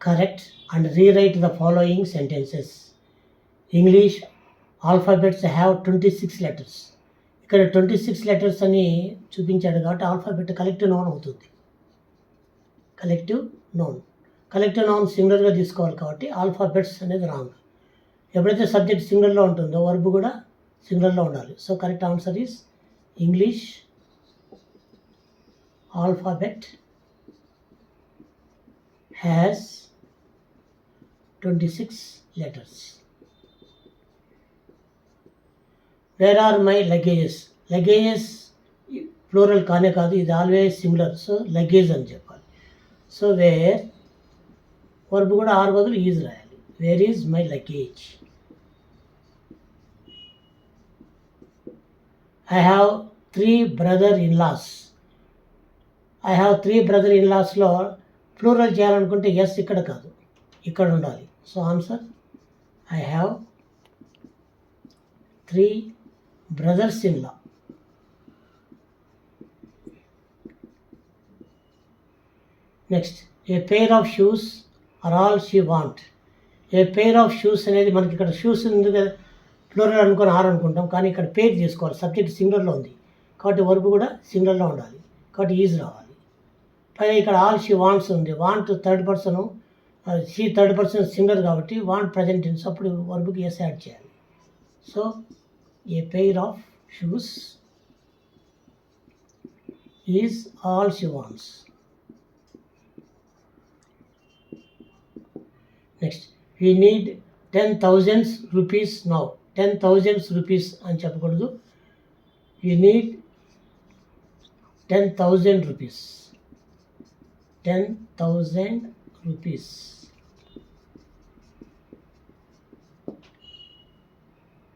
Correct and rewrite the following sentences. English alphabets have 26 letters. ఇక్కడ 26 letters అని చూపించాడు కాబట్టి ఆల్ఫాబెట్ కలెక్టివ్ నౌన్ అవుతుంది. కలెక్టివ్ నౌన్ సింగులర్గా తీసుకోవాలి కాబట్టి ఆల్ఫాబెట్స్ అనేది రాంగ్. ఎప్పుడైతే సబ్జెక్ట్ సింగులర్లో ఉంటుందో వర్బ్ కూడా సింగులర్లో ఉండాలి. So correct answer is English alphabet has 26 letters. Where are my luggages? Luggages plural కానే కాదు, ఇది ఆల్వేస్ సింగులర్. సో లగేజ్ అని చెప్పాలి. సో వేర్ వర్బ్ కూడా ఆర్ బదులు ఈజ్ రాయాలి. Where is my luggage. I have 3 brother-in-laws. I have 3 brother-in-laws-లో plural చేయాలనుకుంటే ఎస్ ఇక్కడ కాదు, ఇక్కడ ఉండాలి. So answer I have 3 brothers-in-law. Next, a pair of shoes are all she want. A pair of shoes అనేది మనకి ఇక్కడ షూస్ ఉంది కదా, ప్లూరల్ అనుకొని ఆర్ అనుకుంటాం, కానీ ఇక్కడ పేర్ తీసుకోవాలి. సబ్జెక్ట్ సింగులర్లో ఉంది కాబట్టి వర్బ్ కూడా సింగులర్లో ఉండాలి కాబట్టి ఈజ్ రావాలి. పైగా ఇక్కడ ఆల్ షీ వాంట్స్ ఉంది. Want third person, she third person singular కాబట్టి వాంట్ ప్రజెంట్ టెన్స్, అప్పుడు వర్బ్కి ఎస్ యాడ్ చేయాలి. So A pair of shoes is all she wants. Next, we need 10,000 rupees now. 10,000 rupees అని చెప్పకూడదు. We need 10,000 rupees. 10,000 rupees.